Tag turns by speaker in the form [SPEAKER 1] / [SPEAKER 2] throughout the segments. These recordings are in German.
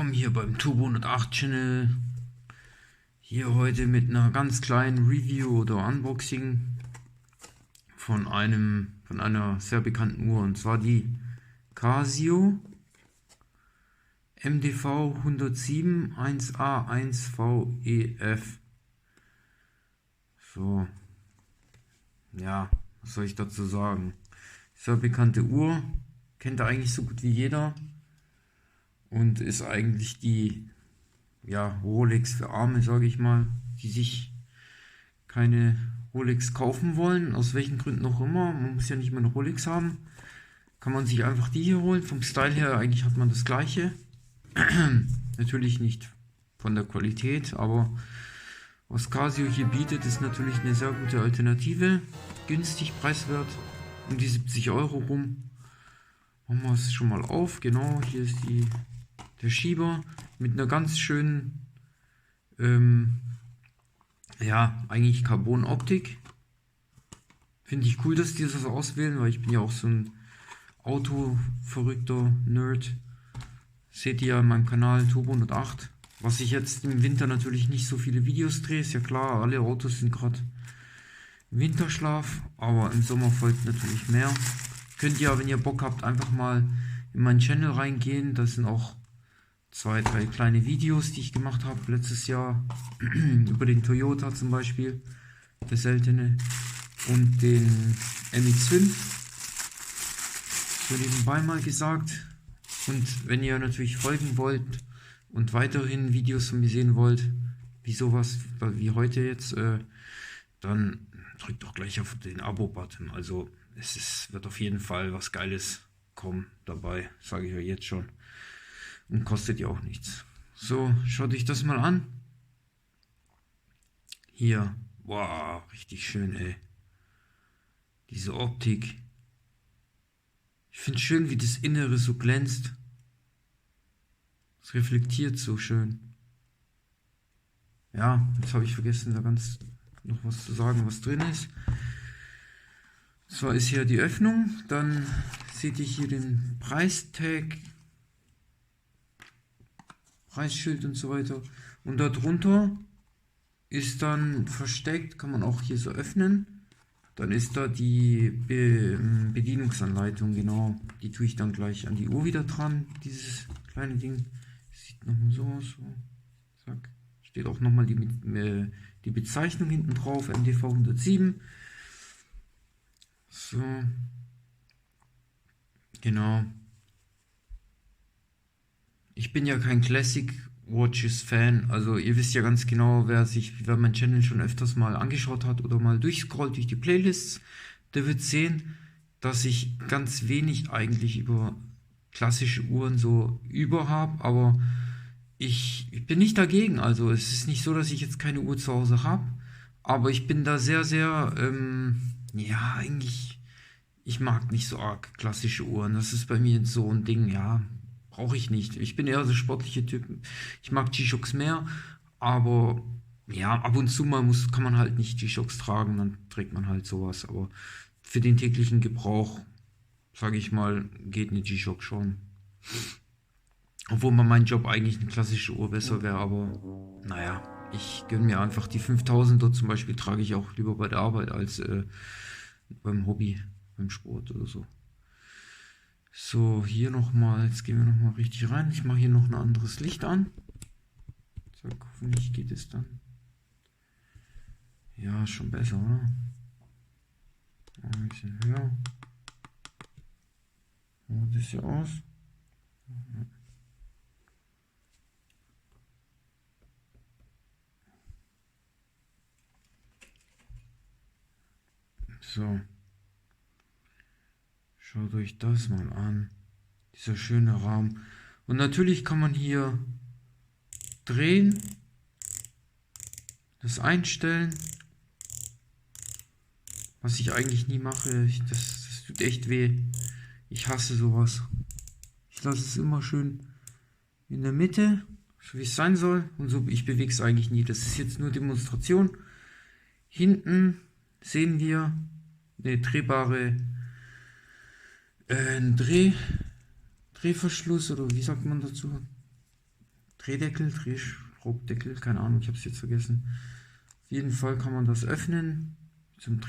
[SPEAKER 1] willkommen hier beim Turbo 108 Channel. Hier heute mit einer ganz kleinen Review oder Unboxing von einer sehr bekannten Uhr, und zwar die Casio MDV 107 1A1VEF. So, ja, was soll ich dazu sagen? Sehr bekannte Uhr, kennt eigentlich so gut wie jeder. Und ist eigentlich die Rolex für Arme, sage ich mal, die sich keine Rolex kaufen wollen, aus welchen Gründen auch immer. Man muss ja nicht mal eine Rolex haben. Kann man sich einfach die hier holen. Vom Style her eigentlich hat man das gleiche. Natürlich nicht von der Qualität, aber was Casio hier bietet, ist natürlich eine sehr gute Alternative. Günstig, preiswert, um die 70 Euro rum. Machen wir es schon mal auf. Genau, hier ist der Schieber mit einer ganz schönen, eigentlich Carbon-Optik. Finde ich cool, dass die das auswählen, weil ich bin ja auch so ein Autoverrückter Nerd. Seht ihr ja in meinem Kanal Turbo 108. Was ich jetzt im Winter natürlich nicht so viele Videos drehe, ist ja klar, alle Autos sind gerade im Winterschlaf, aber im Sommer folgt natürlich mehr. Könnt ihr, wenn ihr Bock habt, einfach mal in meinen Channel reingehen. Da sind auch 2, 3 kleine Videos, die ich gemacht habe letztes Jahr über den Toyota zum Beispiel, der seltene, und den MX5, so nebenbei mal gesagt. Und wenn ihr natürlich folgen wollt und weiterhin Videos von mir sehen wollt, wie sowas wie heute jetzt, dann drückt doch gleich auf den Abo-Button. Also wird auf jeden Fall was Geiles kommen dabei, sage ich euch jetzt schon. Und kostet ja auch nichts. So, schaut euch das mal an. Hier, wow, richtig schön, ey. Diese Optik. Ich finde schön, wie das Innere so glänzt. Es reflektiert so schön. Ja, jetzt habe ich vergessen, da ganz noch was zu sagen, was drin ist. Zwar ist hier die Öffnung, dann seht ihr hier den Preistag, Preisschild und so weiter. Und darunter ist dann versteckt, kann man auch hier so öffnen. Dann ist da die Bedienungsanleitung, genau. Die tue ich dann gleich an die Uhr wieder dran, dieses kleine Ding. Sieht nochmal so aus. So. Zack. Steht auch nochmal die Bezeichnung hinten drauf, MDV 107. So. Genau. Ich bin ja kein Classic Watches Fan, also ihr wisst ja ganz genau, wer meinen Channel schon öfters mal angeschaut hat oder mal durchscrollt durch die Playlists, der wird sehen, dass ich ganz wenig eigentlich über klassische Uhren so über habe, aber ich bin nicht dagegen, also es ist nicht so, dass ich jetzt keine Uhr zu Hause habe, aber ich bin da sehr, sehr, ich mag nicht so arg klassische Uhren, das ist bei mir so ein Ding, ja. Brauche ich nicht. Ich bin eher so sportliche Typen. Ich mag G-Shocks mehr, aber ja, ab und zu mal kann man halt nicht G-Shocks tragen, dann trägt man halt sowas. Aber für den täglichen Gebrauch, sage ich mal, geht eine G-Shock schon. Obwohl bei meinem Job eigentlich eine klassische Uhr besser wäre, aber naja, ich gönne mir einfach die 5000er zum Beispiel, trage ich auch lieber bei der Arbeit als beim Hobby, beim Sport oder so. So, hier nochmal, jetzt gehen wir nochmal richtig rein. Ich mache hier noch ein anderes Licht an. Zack, hoffentlich geht es dann. Ja, schon besser, oder? Ein bisschen höher. Schaut das hier aus. So. Schaut euch das mal an. Dieser schöne Rahmen. Und natürlich kann man hier drehen, das einstellen. Was ich eigentlich nie mache. Das tut echt weh. Ich hasse sowas. Ich lasse es immer schön in der Mitte, so wie es sein soll. Und so, ich bewege es eigentlich nie. Das ist jetzt nur Demonstration. Hinten sehen wir eine drehbare Drehverschluss, oder wie sagt man dazu? Drehdeckel, Drehschraubdeckel, keine Ahnung, ich habe es jetzt vergessen. Auf jeden Fall kann man das öffnen zum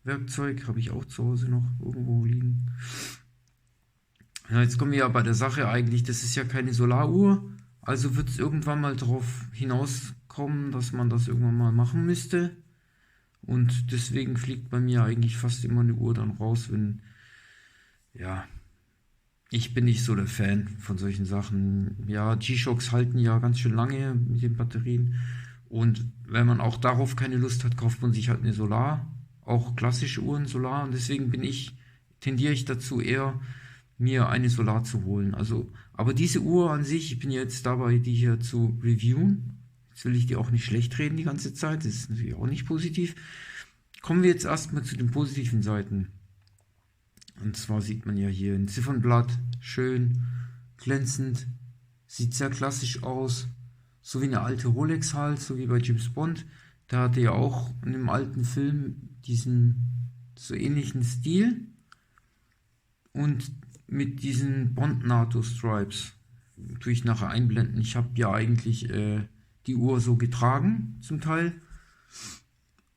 [SPEAKER 1] Drehwerkzeug, habe ich auch zu Hause noch irgendwo liegen. Ja, jetzt kommen wir ja bei der Sache eigentlich, das ist ja keine Solaruhr, also wird es irgendwann mal darauf hinauskommen, dass man das irgendwann mal machen müsste. Und deswegen fliegt bei mir eigentlich fast immer eine Uhr dann raus, wenn, ja, ich bin nicht so der Fan von solchen Sachen. Ja, G-Shocks halten ja ganz schön lange mit den Batterien. Und wenn man auch darauf keine Lust hat, kauft man sich halt eine Solar, auch klassische Uhren Solar. Und deswegen tendiere ich dazu eher, mir eine Solar zu holen. Also, aber diese Uhr an sich, ich bin jetzt dabei, die hier zu reviewen. Jetzt will ich die auch nicht schlecht reden die ganze Zeit, das ist natürlich auch nicht positiv. Kommen wir jetzt erstmal zu den positiven Seiten. Und zwar sieht man ja hier ein Ziffernblatt, schön, glänzend, sieht sehr klassisch aus, so wie eine alte Rolex halt, so wie bei James Bond. Da hatte ja auch in dem alten Film diesen so ähnlichen Stil und mit diesen Bond-NATO-Stripes. Tue ich nachher einblenden. Ich habe ja eigentlich die Uhr so getragen, zum Teil.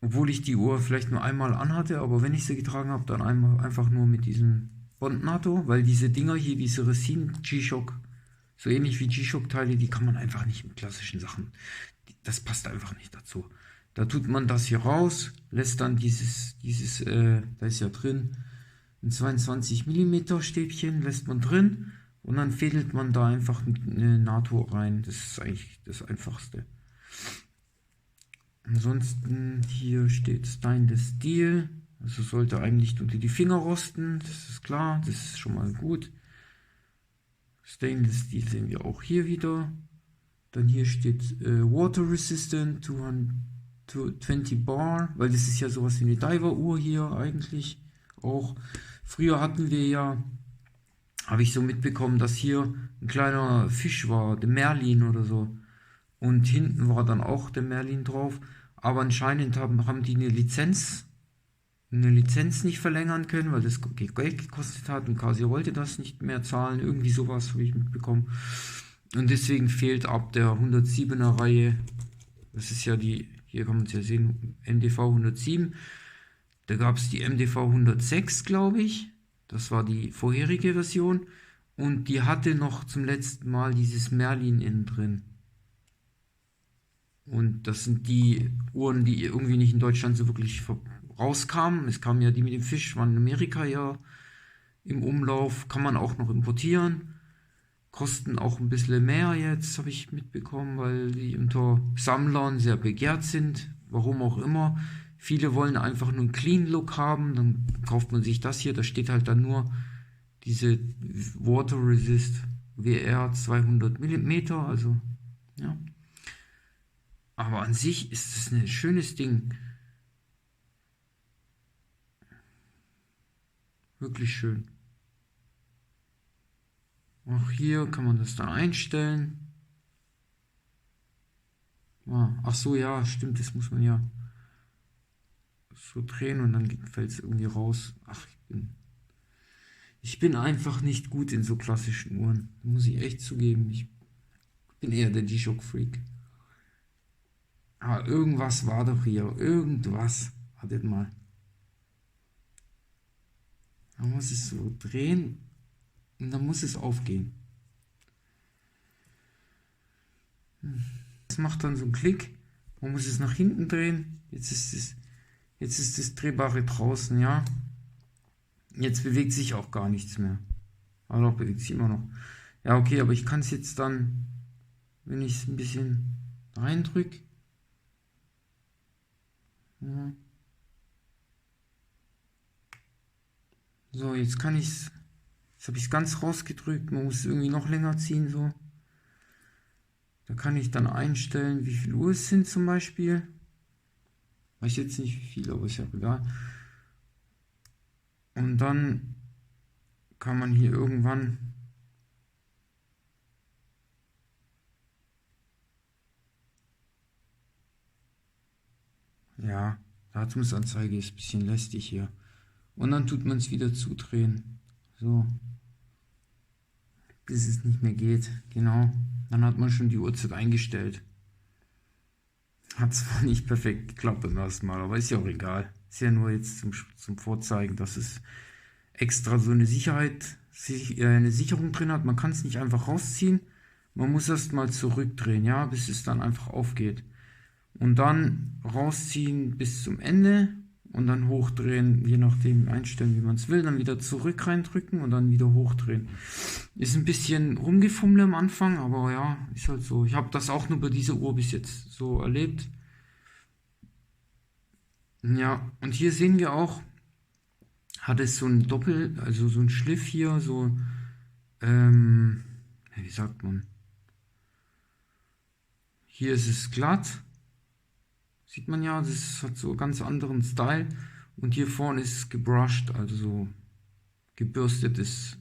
[SPEAKER 1] Obwohl ich die Uhr vielleicht nur einmal anhatte, aber wenn ich sie getragen habe, dann einfach nur mit diesem Bond-NATO, weil diese Dinger hier, diese Resin G-Shock, so ähnlich wie G-Shock-Teile, die kann man einfach nicht mit klassischen Sachen. Das passt einfach nicht dazu. Da tut man das hier raus, lässt dann da ist ja drin, ein 22 mm Stäbchen lässt man drin und dann fädelt man da einfach eine NATO rein. Das ist eigentlich das Einfachste. Ansonsten hier steht Stainless Steel, also sollte eigentlich unter die Finger rosten, das ist klar, das ist schon mal gut. Stainless Steel sehen wir auch hier wieder. Dann hier steht Water Resistant 220 Bar, weil das ist ja sowas wie eine Diver-Uhr hier eigentlich auch. Früher hatten wir ja, habe ich so mitbekommen, dass hier ein kleiner Fisch war, der Merlin oder so. Und hinten war dann auch der Merlin drauf. Aber anscheinend haben die eine Lizenz nicht verlängern können, weil das Geld gekostet hat und Casio wollte das nicht mehr zahlen. Irgendwie sowas habe ich mitbekommen. Und deswegen fehlt ab der 107er Reihe, das ist ja hier kann man es ja sehen, MDV 107. Da gab es die MDV 106, glaube ich. Das war die vorherige Version. Und die hatte noch zum letzten Mal dieses Merlin innen drin. Und das sind die Uhren, die irgendwie nicht in Deutschland so wirklich rauskamen. Es kamen ja die mit dem Fisch, waren in Amerika ja im Umlauf. Kann man auch noch importieren. Kosten auch ein bisschen mehr jetzt, habe ich mitbekommen, weil die unter Sammlern sehr begehrt sind. Warum auch immer. Viele wollen einfach nur einen Clean Look haben. Dann kauft man sich das hier. Da steht halt dann nur diese Water Resist WR 200 mm. Also, ja. Aber an sich ist es ein schönes Ding. Wirklich schön. Auch hier kann man das dann einstellen. Ach so, ja, stimmt, das muss man ja so drehen und dann fällt es irgendwie raus. Ach, ich bin einfach nicht gut in so klassischen Uhren. Muss ich echt zugeben. Ich bin eher der G-Shock-Freak. Aber irgendwas war doch hier. Irgendwas. Wartet mal. Man muss es so drehen und dann muss es aufgehen. Das macht dann so einen Klick. Man muss es nach hinten drehen. Jetzt ist das Drehbare draußen, ja. Jetzt bewegt sich auch gar nichts mehr. Aber doch, bewegt sich immer noch. Ja, okay, aber ich kann es jetzt dann, wenn ich es ein bisschen reindrücke. Ja. So, jetzt kann ich es. Jetzt habe ich es ganz rausgedrückt. Man muss es irgendwie noch länger ziehen, so. Da kann ich dann einstellen, wie viel Uhr es sind zum Beispiel. Weiß jetzt nicht wie viel, aber ist ja egal. Und dann kann man hier irgendwann ja, Datumsanzeige ist ein bisschen lästig hier. Und dann tut man es wieder zudrehen. So. Bis es nicht mehr geht. Genau. Dann hat man schon die Uhrzeit eingestellt. Hat zwar nicht perfekt geklappt beim ersten Mal, aber ist ja auch egal. Ist ja nur jetzt zum Vorzeigen, dass es extra so eine eine Sicherung drin hat. Man kann es nicht einfach rausziehen. Man muss erst mal zurückdrehen, ja, bis es dann einfach aufgeht. Und dann rausziehen bis zum Ende und dann hochdrehen, je nachdem einstellen, wie man es will. Dann wieder zurück reindrücken und dann wieder hochdrehen. Ist ein bisschen rumgefummelt am Anfang, aber ja, ist halt so. Ich habe das auch nur bei dieser Uhr bis jetzt so erlebt. Ja, und hier sehen wir auch, hat es so ein also so ein Schliff hier, so, wie sagt man? Hier ist es glatt. Sieht man ja, das hat so ganz anderen Style. Und hier vorne ist es gebrushed, also so gebürstetes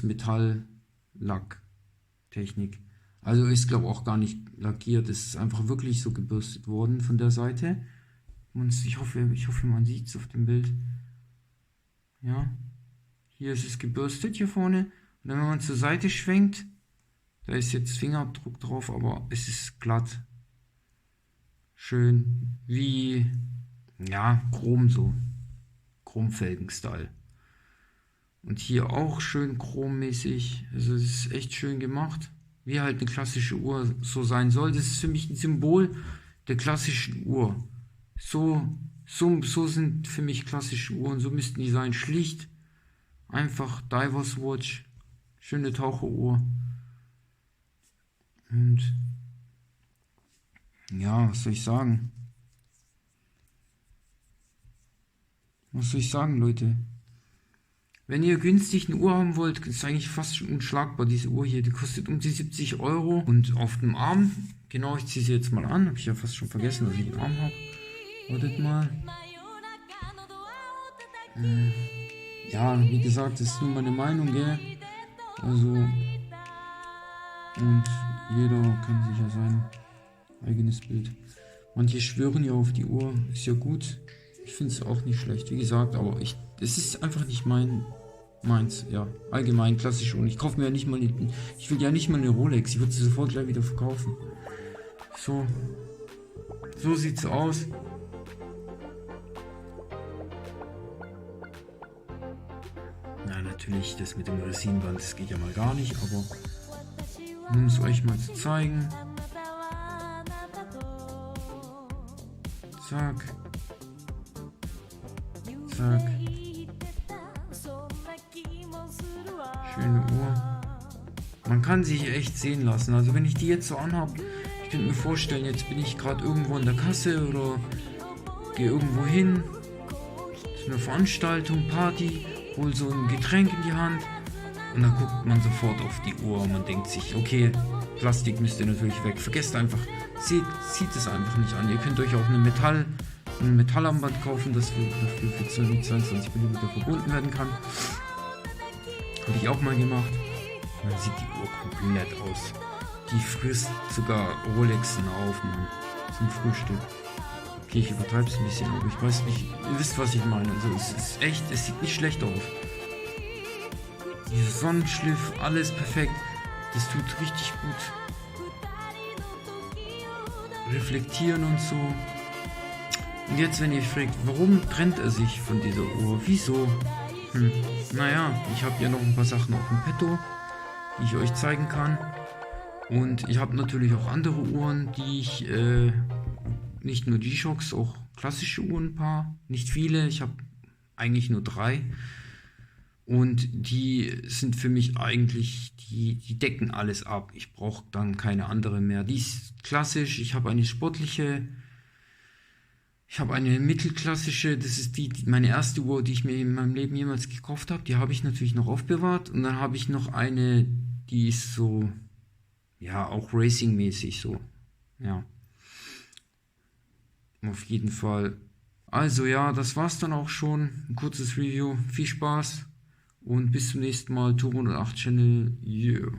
[SPEAKER 1] Metalllack-Technik. Also ist, glaube ich, auch gar nicht lackiert. Es ist einfach wirklich so gebürstet worden von der Seite. Und ich hoffe, man sieht es auf dem Bild. Ja. Hier ist es gebürstet hier vorne. Und dann, wenn man zur Seite schwenkt, da ist jetzt Fingerabdruck drauf, aber es ist glatt. Schön wie, ja, Chrom so. Chromfelgen-Style. Und hier auch schön chrommäßig. Also es ist echt schön gemacht. Wie halt eine klassische Uhr so sein soll. Das ist für mich ein Symbol der klassischen Uhr. So sind für mich klassische Uhren. So müssten die sein. Schlicht. Einfach Divers Watch. Schöne Taucheruhr. Und ja, was soll ich sagen? Was soll ich sagen, Leute? Wenn ihr günstig eine Uhr haben wollt, ist eigentlich fast schon unschlagbar. Diese Uhr hier, die kostet um die 70 Euro. Und auf dem Arm, genau, ich ziehe sie jetzt mal an. Habe ich ja fast schon vergessen, dass ich den Arm habe. Wartet mal. Ja, wie gesagt, das ist nur meine Meinung, gell? Also, und jeder kann sich ja sein eigenes Bild. Manche schwören ja auf die Uhr, ist ja gut. Ich finde es auch nicht schlecht, wie gesagt, aber es ist einfach nicht meins, ja. Allgemein klassisch Uhren. Ich kaufe mir ja nicht mal ich will ja nicht mal eine Rolex, ich würde sie sofort gleich wieder verkaufen. So sieht's aus. Na, natürlich, das mit dem Resinband, das geht ja mal gar nicht, aber um es euch mal zu zeigen. Zack. Zack. Schöne Uhr. Man kann sich echt sehen lassen. Also wenn ich die jetzt so anhabe, ich könnte mir vorstellen, jetzt bin ich gerade irgendwo in der Kasse oder gehe irgendwo hin, zu einer Veranstaltung, Party, hol so ein Getränk in die Hand und dann guckt man sofort auf die Uhr und man denkt sich, okay, Plastik müsst ihr natürlich weg. Vergesst einfach, zieht es einfach nicht an. Ihr könnt euch auch ein Metallarmband kaufen, das für 22 mm verbunden werden kann. Habe ich auch mal gemacht. Und dann sieht die Uhr komplett aus. Die frisst sogar Rolexen auf, Mann, zum Frühstück. Okay, ich übertreibe es ein bisschen, aber ich weiß nicht, ihr wisst, was ich meine. Also es ist echt, es sieht nicht schlecht aus. Dieser Sonnenschliff, alles perfekt. Das tut richtig gut. Reflektieren und so. Und jetzt, wenn ihr fragt, warum trennt er sich von dieser Uhr? Wieso? Naja, ich habe ja noch ein paar Sachen auf dem Petto, die ich euch zeigen kann. Und ich habe natürlich auch andere Uhren, die ich, nicht nur G-Shocks, auch klassische Uhren ein paar. Nicht viele, ich habe eigentlich nur 3. Und die sind für mich eigentlich, die decken alles ab. Ich brauche dann keine andere mehr. Die ist klassisch, ich habe eine sportliche, ich habe eine mittelklassische, das ist meine erste Uhr, die ich mir in meinem Leben jemals gekauft habe. Die habe ich natürlich noch aufbewahrt. Und dann habe ich noch eine, die ist so, ja, auch Racing-mäßig so. Ja. Auf jeden Fall. Also ja, das war's dann auch schon. Ein kurzes Review. Viel Spaß und bis zum nächsten Mal. Turbo 108 Channel. Yeah.